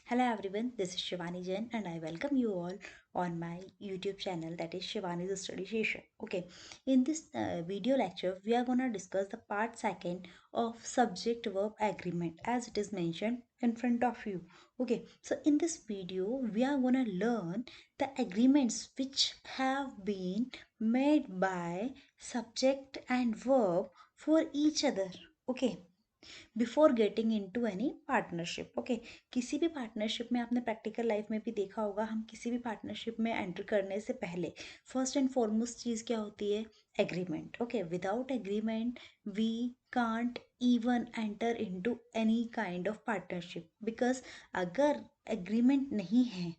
Hello everyone, this is Shivani Jain and I welcome you all on my YouTube channel, that is Shivani's Study Session. Okay, in this video lecture, we are gonna discuss the part second of subject verb agreement as it is mentioned in front of you. Okay, so in this video, we are gonna learn the agreements which have been made by subject and verb for each other. Okay, before getting into any partnership. Okay, किसी भी partnership में आपने practical life में भी देखा होगा, हम किसी भी पार्टनरशिप में एंटर करने से पहले फर्स्ट एंड फॉरमोस्ट चीज़ क्या होती है? Agreement. Okay, without agreement we can't even enter into any kind of partnership, because अगर एग्रीमेंट नहीं है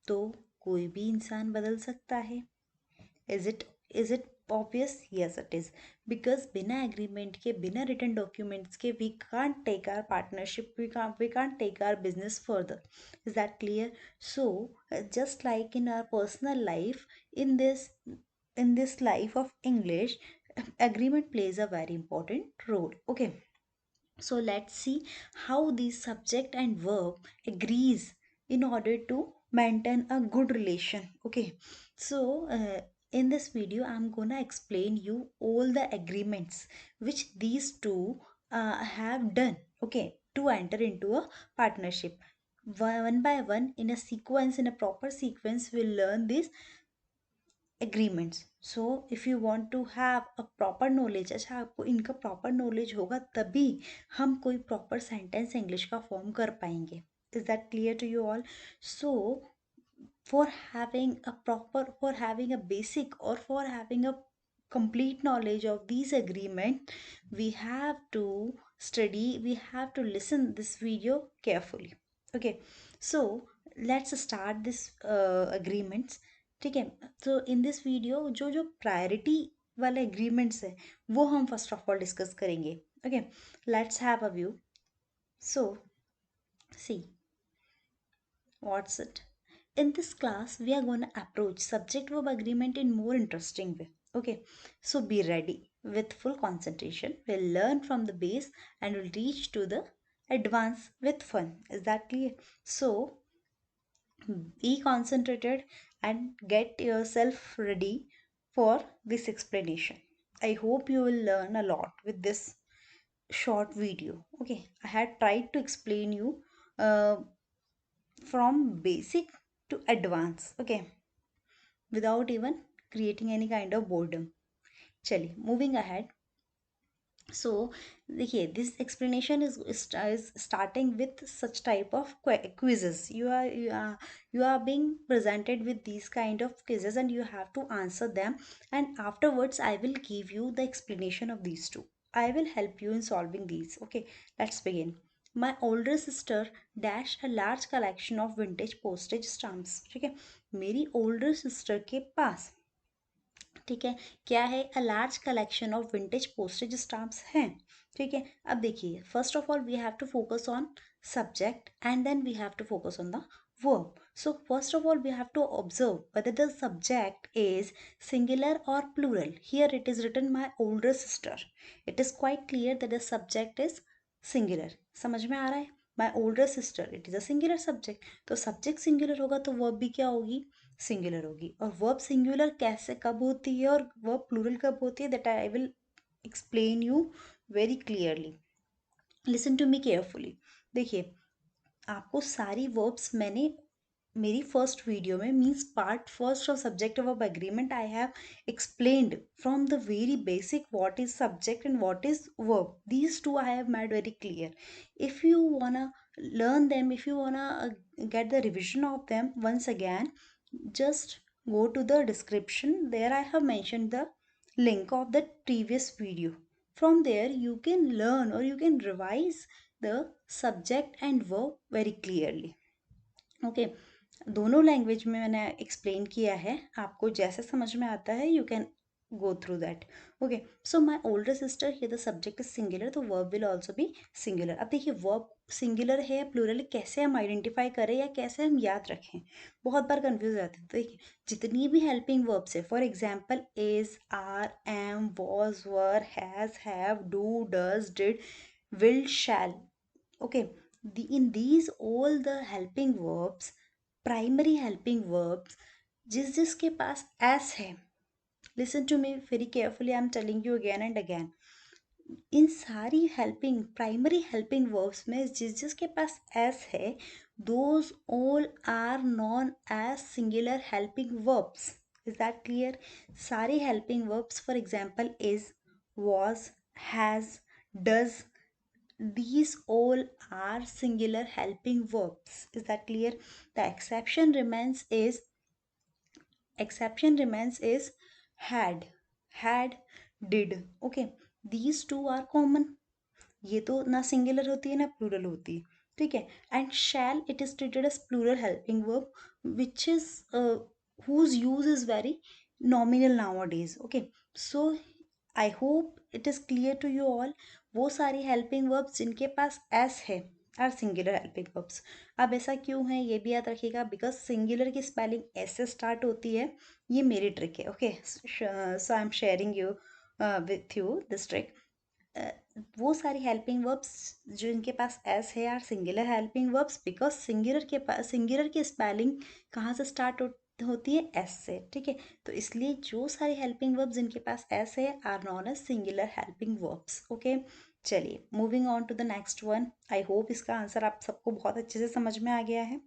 तो कोई भी इंसान बदल सकता है। Is it obvious? Yes, it is. Because बिना एग्रीमेंट के, बिना रिटन डॉक्यूमेंट्स के, we can't take our partnership, we can't take our business further. Is that clear? So just like in our personal life, in this life of English, agreement plays a very important role. Okay, so let's see how these subject and verb agrees in order to maintain a good relation. Okay, so in this video I'm gonna explain you all the agreements which these two have done, okay, to enter into a partnership. One by one, in a sequence, in a proper sequence, we'll learn these agreements. So if you want to have a proper knowledge, अच्छा आपको इनका proper knowledge होगा तभी हम कोई proper sentence English का form कर पाएंगे. Is that clear to you all? So for having a basic, or for having a complete knowledge of these agreement, we have to study, we have to listen this video carefully. Okay, so let's start this agreements. ठीक है, तो in this video जो जो priority वाले agreements है वो हम first of all discuss करेंगे. Okay, let's have a view. So see what's it. In this class, we are going to approach subject verb agreement in more interesting way. Okay, so be ready with full concentration. We'll learn from the base and we'll reach to the advance with fun. Is that clear? So be concentrated and get yourself ready for this explanation. I hope you will learn a lot with this short video. Okay, I had tried to explain you uh, from basic to advance. Okay, without even creating any kind of boredom. चलिए, moving ahead. So देखिए, this explanation is starting with such type of quizzes. You are being presented with these kind of quizzes and you have to answer them, and afterwards I will give you the explanation of these two. I will help you in solving these. Okay, let's begin. My older sister dash a large collection of vintage postage stamps. ठीक है, मेरी older sister के पास, ठीक है, क्या है? A large collection of vintage postage stamps हैं. ठीक है, अब देखिए, first of all we have to focus on subject and then we have to focus on the verb. So first of all we have to observe whether the subject is singular or plural. Here it is written my older sister. It is quite clear that the subject is singular. समझ में आ रहा है? My older sister, it is a singular subject. तो subject singular होगा तो verb भी क्या होगी? सिंगुलर होगी. और वर्ब सिंगुलर कैसे कब होती है और वर्ब प्लूरल कब होती है, that I will explain you very clearly. Listen to me carefully. देखिए, आपको सारी वर्ब्स मैंने मेरी फर्स्ट वीडियो में, means part first of subject verb agreement, I have explained from the very basic what is subject and what is verb. These two I have made very clear. If you wanna learn them, if you wanna get the revision of them once again, just go to the description. There I have mentioned the link of the previous video. From there you can learn or you can revise the subject and verb very clearly. Okay, दोनों language में मैंने explain किया है, आपको जैसे समझ में आता है you can go through that. Okay, so my older sister, here the subject is singular, तो verb will also be singular. अब देखिए, verb singular है या plural है, कैसे हम आइडेंटिफाई करें या कैसे हम याद रखें, बहुत बार कंफ्यूज हो जाते हैं. तो देखिए, जितनी भी हेल्पिंग वर्ब्स है, for example is, are, am, was, were, has, have, do, does, did, will, shall. Okay, in these all the helping verbs, primary helping verbs, जिस जिसके पास s है, listen to me very carefully, I'm telling you again and again, इन सारी helping primary helping verbs में जिस जिसके पास S है, those all are known as singular helping verbs. Is that clear? सारी helping verbs for example is, was, has, does, these all are singular helping verbs. Is that clear? The exception remains is had, did. Okay, these two are common. ये तो ना singular होती है ना plural होती है, ठीक है. And shall, it is treated as plural helping verb which is whose use is very nominal nowadays. Okay, so I hope it is clear to you all. वो सारी हेल्पिंग वर्ब्स जिनके पास एस है are singular helping verbs. अब ऐसा क्यों है ये भी याद रखिएगा, बिकॉज सिंगुलर की स्पेलिंग एस से स्टार्ट होती है. ये मेरी ट्रिक है. Okay, so I am sharing you with you this trick. वो सारी हेल्पिंग वर्ब्स जो इनके पास एस है are singular helping verbs, because singular की स्पेलिंग कहाँ से स्टार्ट होती है? एस से. ठीक है, तो इसलिए जो सारी हेल्पिंग वर्ब्स जिनके पास एस है are known as singular helping verbs. Okay, चलिए moving on to the next one. I hope इसका आंसर आप सबको बहुत अच्छे से समझ में आ गया है.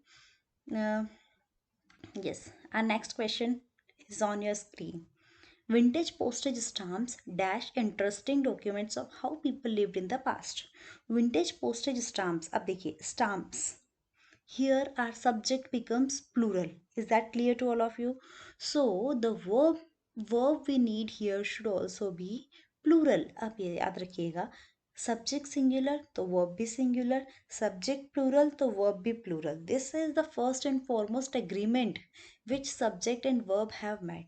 Yes, our next question is on your screen. Vintage postage stamps dash interesting documents of how people lived in the past. Vintage postage stamps. अब देखिए stamps. Here our subject becomes plural. Is that clear to all of you? So the verb we need here should also be plural. अब ये याद रखिएगा, subject singular तो verb भी singular, subject plural तो verb भी plural. This is the first and foremost agreement which subject and verb have met.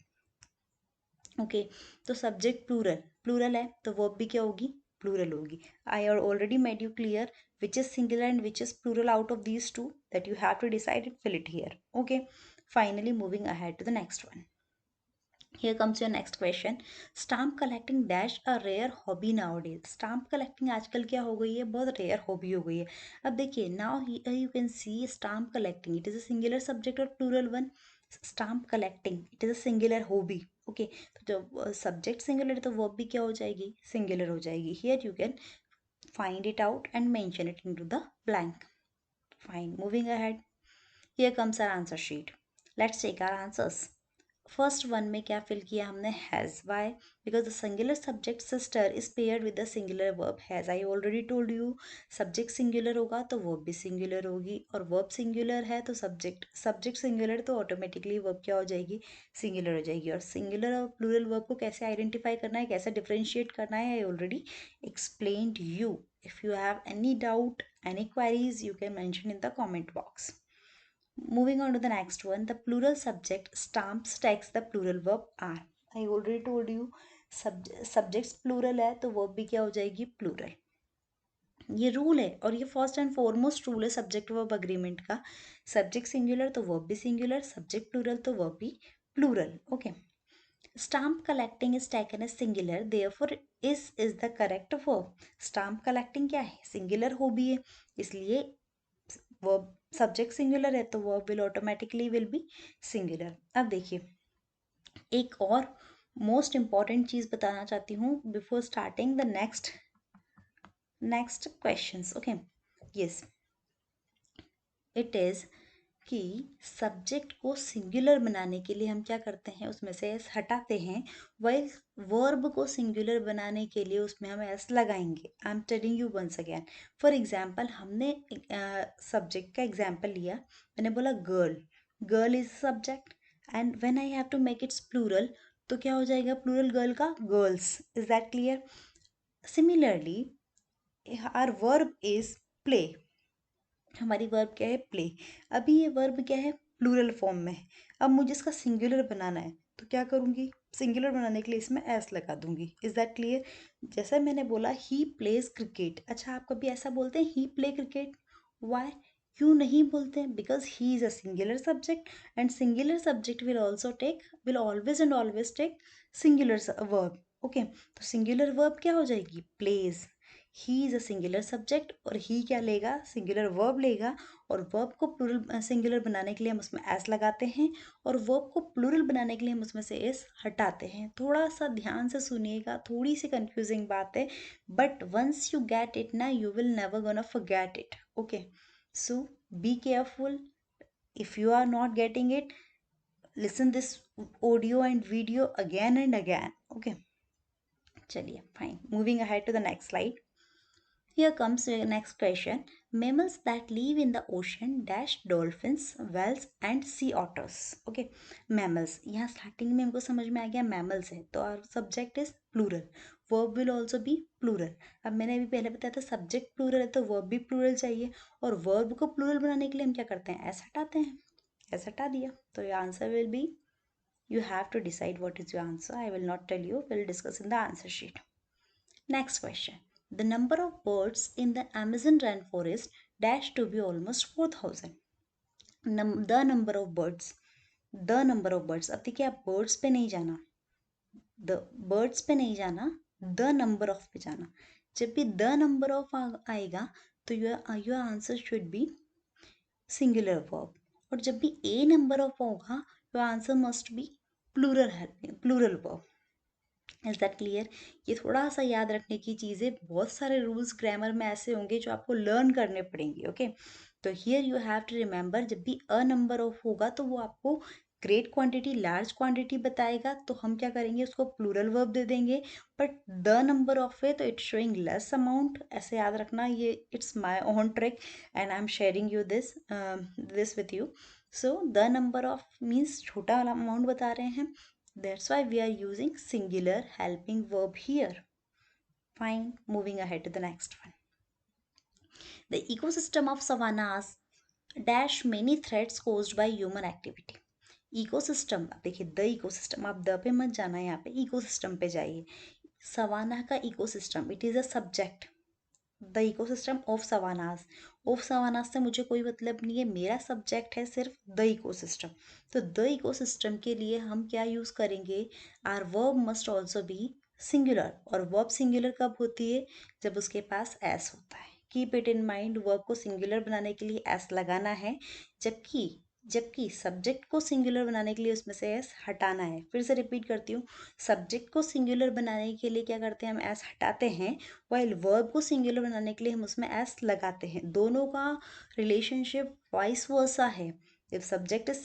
Okay, तो subject plural है तो वर्ब भी क्या होगी? प्लूरल होगी. I are already made you clear which is singular and which is plural out of these two, that you have to decide and fill it here. Okay, finally moving ahead to the next one. Here comes your next question. Stamp collecting dash a rare hobby nowadays. Stamp collecting आजकल क्या हो गई है? बहुत rare hobby हो गई है. अब देखिए, now you can see stamp collecting. It is a singular subject or plural one? Stamp collecting, it is a singular hobby. Okay, तो जब सब्जेक्ट सिंगुलर है तो वर्ब भी क्या हो जाएगी? सिंगुलर हो जाएगी. Here you can find it out and mention it into the blank. Fine, moving ahead. Here comes our answer sheet. Let's take our answers. First one में क्या फिल किया हमने? Has. Why? Because the singular subject sister is paired with the singular verb has. I already told you, subject singular होगा तो verb भी singular होगी, और verb singular है तो सब्जेक्ट सिंगुलर तो ऑटोमेटिकली वर्ब क्या हो जाएगी? सिंगुलर हो जाएगी. और सिंगुलर और प्लूरल वर्ब को कैसे आइडेंटिफाई करना है, कैसे डिफ्रेंशिएट करना है, I already explained you. If you have any doubt, any queries, you can mention in the comment box. Moving on to the next one, the plural subject stamps takes the plural verb are. I already told you, subjects plural है तो verb भी क्या हो जाएगी? plural. ये rule है और ये फर्स्ट एंड फॉरमोस्ट रूल है सब्जेक्ट वर्ब अग्रीमेंट का. सब्जेक्ट सिंगुलर तो वर्ब भी सिंगुलर, सब्जेक्ट प्लूरल तो वर्ब भी plural. Okay, stamp collecting is taken as singular, therefore is the correct verb. Stamp collecting क्या है? सिंगुलर हॉबी है, इसलिए वर्ब सब्जेक्ट सिंगुलर है तो verb will automatically will be singular. अब देखिए, एक और मोस्ट इंपॉर्टेंट चीज बताना चाहती हूँ before starting the next questions. Okay, yes, it is कि सब्जेक्ट को सिंगुलर बनाने के लिए हम क्या करते हैं? उसमें से एस हटाते हैं, वाइल वर्ब को सिंगुलर बनाने के लिए उसमें हम एस लगाएंगे. I am telling you once again. For example, हमने सब्जेक्ट का एग्जाम्पल लिया, मैंने बोला girl. Girl is subject and when I have to make its plural तो क्या हो जाएगा प्लूरल गर्ल का? Girls. Is that clear? Similarly our verb is play. हमारी वर्ब क्या है? प्ले. अभी ये वर्ब क्या है? प्लूरल फॉर्म में है. अब मुझे इसका सिंगुलर बनाना है तो क्या करूँगी? सिंगुलर बनाने के लिए इसमें एस लगा दूंगी. Is that clear? जैसा मैंने बोला ही प्लेज क्रिकेट. अच्छा, आप कभी ऐसा बोलते हैं ही प्ले क्रिकेट? वाई? क्यों नहीं बोलते हैं? Because he is a singular subject and singular subject will always and always take singular verb. Okay, तो सिंगुलर वर्ब क्या हो जाएगी? Plays. He is a singular subject और ही क्या लेगा, सिंगुलर वर्ब लेगा, और वर्ब को प्लूरल सिंगुलर बनाने के लिए हम उसमें एस लगाते हैं, और वर्ब को प्लूरल बनाने के लिए हम उसमें से एस हटाते हैं। थोड़ा सा ध्यान से सुनिएगा, थोड़ी सी कंफ्यूजिंग बात है, but once you get it ना, you will never gonna forget it. Okay, so be careful. If you are not getting it, listen this audio and video again and again. Okay, चलिए fine, moving ahead to the next slide. Here comes the next question. Mammals that live in the ocean dash dolphins, whales and sea otters. Okay, mammals, यहाँ starting में हमको समझ में आ गया mammals है, तो our subject is plural, verb will also be plural. अब मैंने अभी पहले बताया था subject plural है तो verb भी plural चाहिए, और verb को plural बनाने के लिए हम क्या करते हैं, s हटाते हैं, s हटा दिया, तो your answer will be, you have to decide what is your answer. I will not tell you, we'll discuss in the answer sheet. Next question. The number of birds in the Amazon rainforest dash to be almost 4,000. The number of birds. The number of birds. अब देखिए आप birds पे नहीं जाना, the birds पे नहीं जाना, the number of पे जाना. जब भी the number of आएगा तो your answer should be singular verb. और जब भी a number of होगा, your answer must be plural verb. Is that clear? ये थोड़ा सा याद रखने की चीज़ें, बहुत सारे रूल्स ग्रामर में ऐसे होंगे जो आपको लर्न करने पड़ेंगे। ओके, तो here you have to remember, जब भी अ नंबर ऑफ होगा तो वो आपको ग्रेट क्वांटिटी लार्ज क्वांटिटी बताएगा, तो हम क्या करेंगे, उसको प्लूरल वर्ब दे देंगे। बट द नंबर ऑफ है तो इट्स शोइंग लेस अमाउंट, ऐसे याद रखना, ये it's my own trick and I am sharing you this with you. So the number of means छोटा वाला अमाउंट बता रहे हैं, that's why we are using singular helping verb here. Fine, moving ahead to the next one. The ecosystem of savannas dash many threats caused by human activity. Ecosystem, अब देखिए the ecosystem, आप the pay मत जाना, यहाँ पे ecosystem पे जाइए। Savanna का ecosystem, it is a subject, the ecosystem of savannas. Of savannas से मुझे कोई मतलब नहीं है, मेरा सब्जेक्ट है सिर्फ द इकोसिस्टम। तो द इकोसिस्टम के लिए हम क्या यूज़ करेंगे, our verb must also be singular. और वर्ब सिंगुलर कब होती है, जब उसके पास एस होता है। Keep it in mind, verb को सिंगुलर बनाने के लिए एस लगाना है, जबकि जबकि सब्जेक्ट को सिंगुलर बनाने के लिए उसमें से एस हटाना है। फिर से रिपीट करती हूँ, सब्जेक्ट को सिंगुलर बनाने के लिए क्या करते हैं, हम एस हटाते हैं, वाइल वर्ब को सिंगुलर बनाने के लिए हम उसमें एस लगाते हैं। दोनों का रिलेशनशिप वाइस वर्सा है। If subject is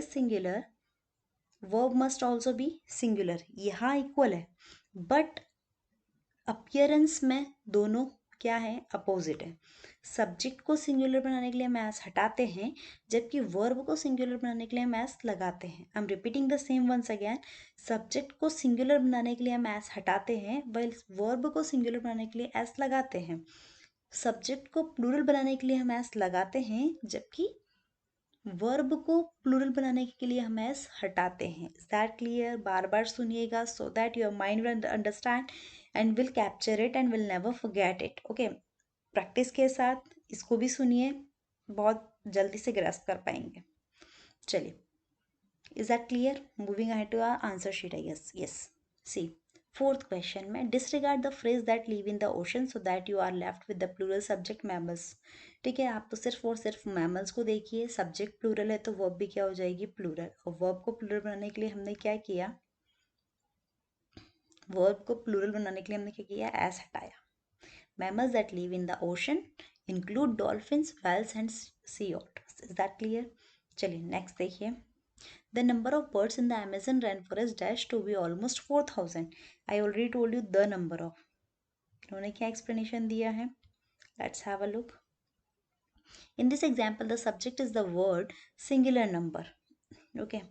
singular, verb must also be singular, यहाँ इक्वल है, बट अपीयरेंस में दोनों क्या है, अपोजिट है। सब्जेक्ट को सिंगुलर बनाने के लिए हम एस हटाते हैं, जबकि वर्ब को सिंगुलर बनाने के लिए हम एस लगाते हैं। I am repeating the same once again, subject को सिंगुलर बनाने के लिए हम एस हटाते हैं, वाइल वर्ब को सिंगुलर बनाने के लिए एस लगाते हैं। सब्जेक्ट को प्लूरल बनाने के लिए हम एस लगाते हैं, जबकि वर्ब को प्लूरल बनाने के लिए हम एस हटाते हैं। Is that clear? बार बार सुनिएगा so that your mind will understand and will capture it and will never forget it. Okay, practice के साथ इसको भी सुनिए, बहुत जल्दी से ग्रैस्प कर पाएंगे। चलिए, is that clear? Moving ahead to our answer sheet, I guess. Yes, see fourth question में, disregard the phrase that live in the ocean so that you are left with the plural subject mammals. ठीक है, आप तो सिर्फ और सिर्फ mammals को देखिए, सब्जेक्ट प्लूरल है तो वर्ब भी क्या हो जाएगी, प्लूरल। और वर्ब को प्लूरल बनाने के लिए हमने क्या किया, वर्ब को प्लूरल बनाने के लिए हमने क्या किया, एस हटाया। Mammals that live in the ocean include dolphins, whales and sea otters. Is that clear? चलिए नेक्स्ट देखिए, the number of birds in the Amazon rainforest dash to be almost 4,000. I already told you the number of. इन्होंने क्या explanation दिया है? Let's have a look. In this example, the subject is the word singular number. Okay.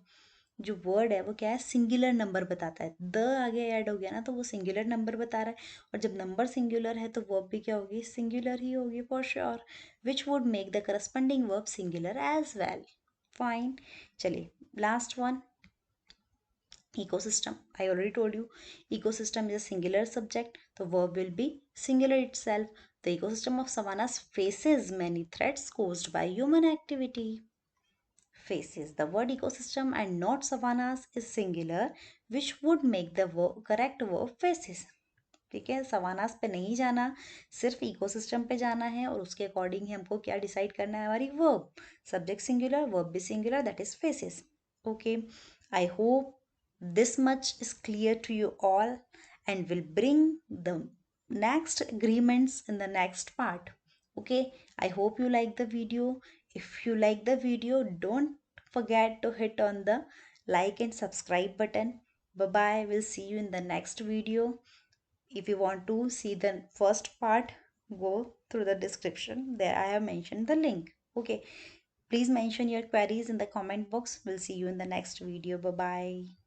जो word है वो क्या है, singular number बताता है। द आगे ऐड हो गया ना तो वो सिंगुलर नंबर बता रहा है, और जब नंबर सिंगुलर है तो वर्ब भी क्या होगी, सिंगुलर ही होगी for sure, which would make the corresponding verb singular as well. Fine, चलिए last one, ecosystem. I already told you ecosystem is a singular subject, the verb will be singular itself. The ecosystem of savannas faces many threats caused by human activity. Faces, the word ecosystem and not savannas is singular, which would make the correct verb faces. ठीक है, सवानास पे नहीं जाना, सिर्फ ecosystem पे जाना है और उसके अकॉर्डिंग ही हमको क्या डिसाइड करना है, हमारी वर्ब, सब्जेक्ट सिंगुलर, वर्ब भी singular, that is faces. Okay, I hope this much is clear to you all, and will bring the next agreements in the next part. Okay, I hope you like the video. If you like the video, don't forget to hit on the like and subscribe button. Bye bye, we'll see you in the next video. If you want to see the first part, go through the description, there I have mentioned the link. Okay, please mention your queries in the comment box. We'll see you in the next video. Bye bye.